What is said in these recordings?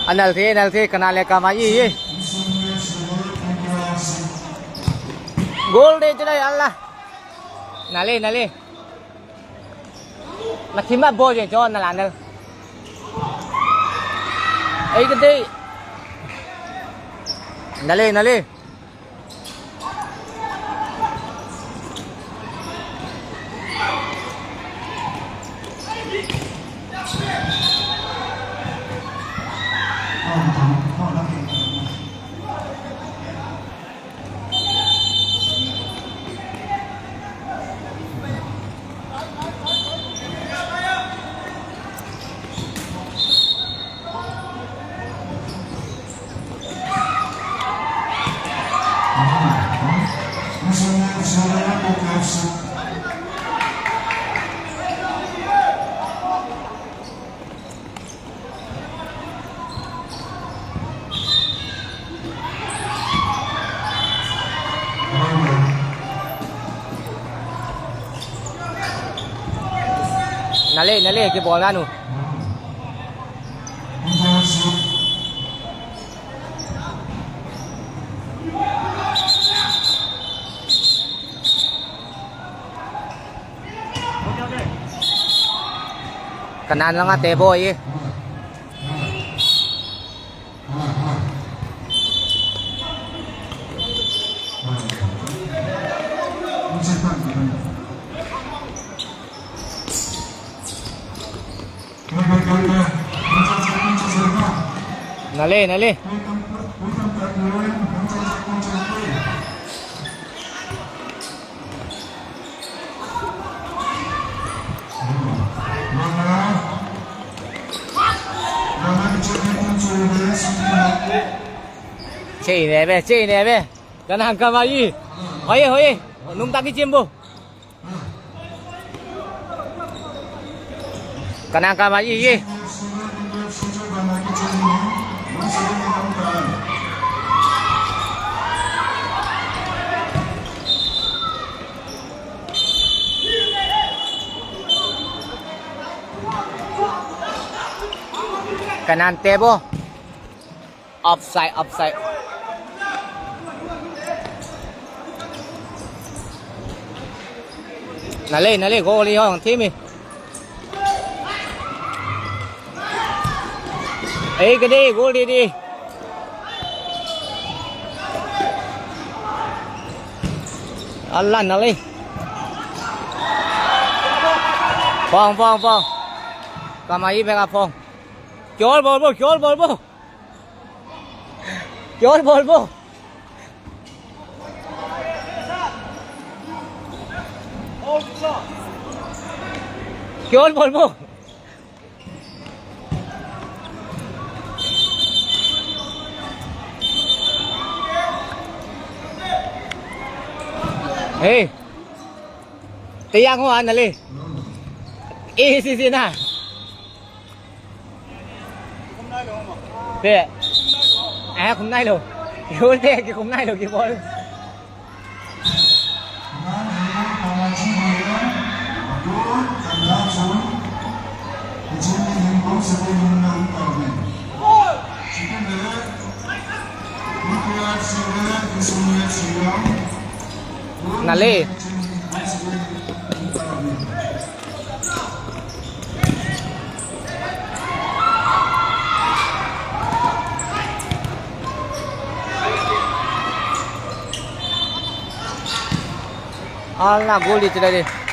Analti kanale kamai gol deh cedai Allah nali matima boje cho nalanal ai gede nali nali cái ball ra nu kanan lang ate boy nali chơi nè be gần hàng kamai hoye nung taki chimbo kanang kamai ye kanan table offside nali goal đi không team đi ấy cái đi goal đi Allah nali phong kamai bega phong chol ball bo chol ball bo hey tiang ho an nali si na thế hôm nay rồi thiếu thế cái hôm nay rồi cái ball nali Allah gol di tadi.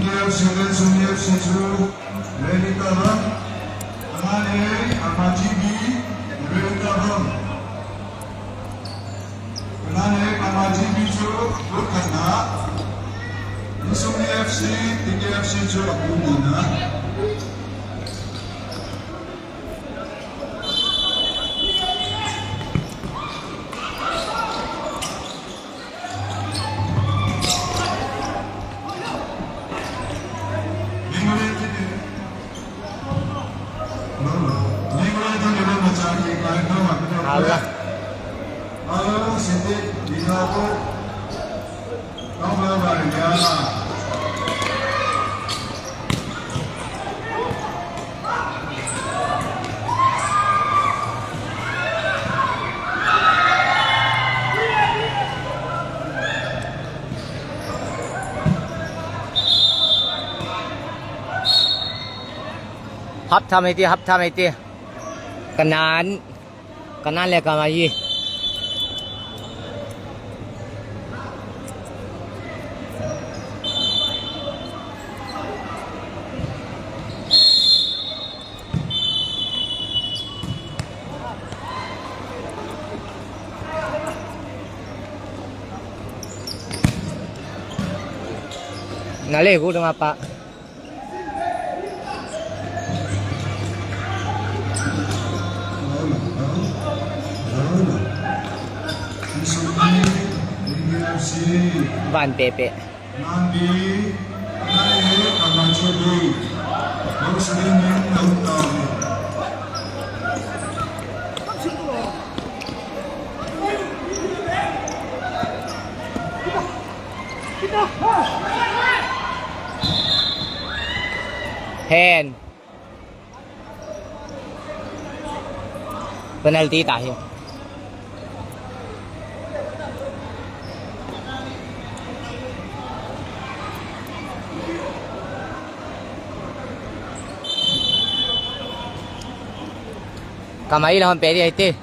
DKFC dan Sunni FC ready cover. Angane Amajibi ready cover. Angane Amajibi Bukana. Sunni FC DKFC Abumina. Allah. Halo, Siti, di aku. Nomor barunya. Hấp thăm ấy tia. Kanan le Kamayi. Nale gua dengan apa? Van Pepe. Nandi, Nandi, Kamachibi. Muslim yang tahu. Hand. Penalti tayo. Kamay lang ang pwede ito.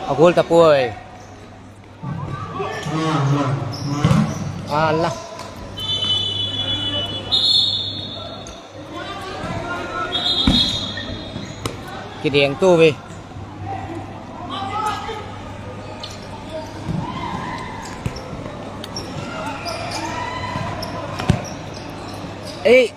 Agul tapoy. Allah. Cái tu về ê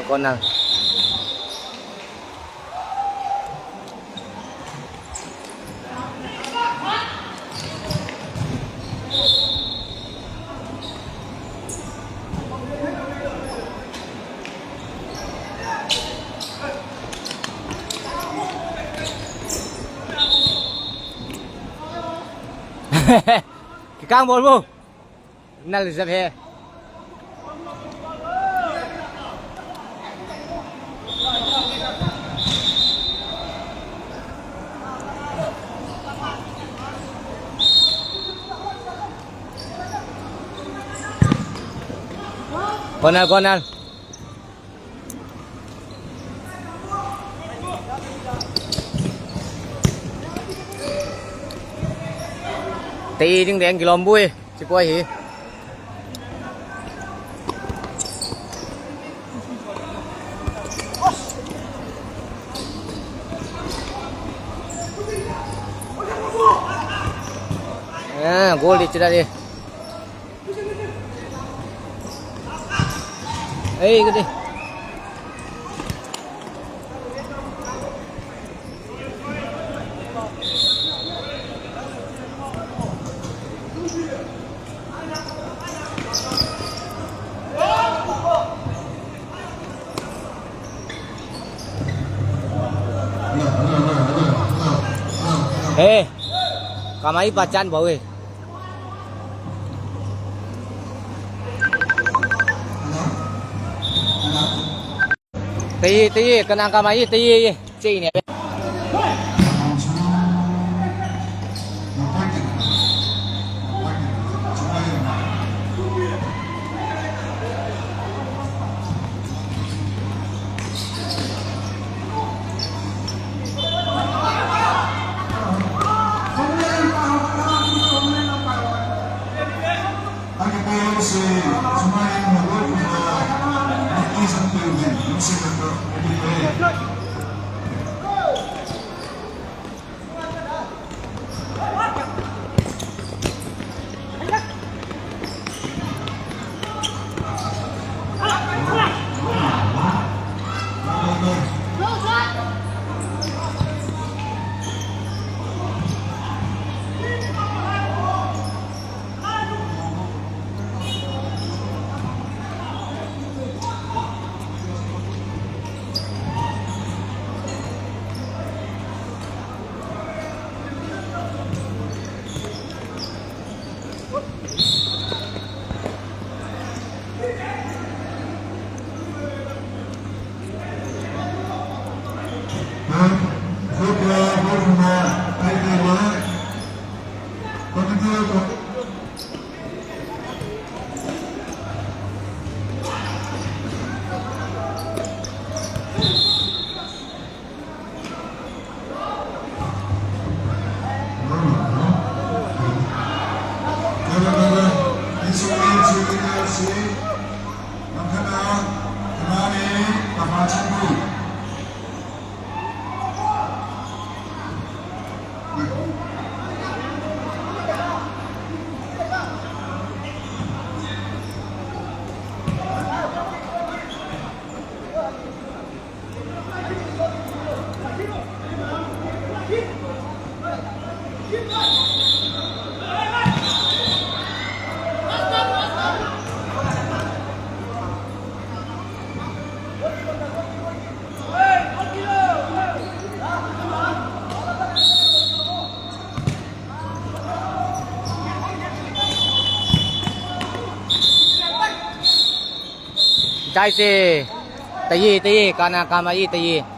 con nào cái căng bồn không nè là dẹp hè con nàoตีแดงๆกี่ลมบุ้ยสิป่วยหีgol di cedera dia gede kamay pacan bawe တရေကနန်ကာမကြီးတရေကျိနေပဲ ได้สิตะเย่กานาคามายีตะเย่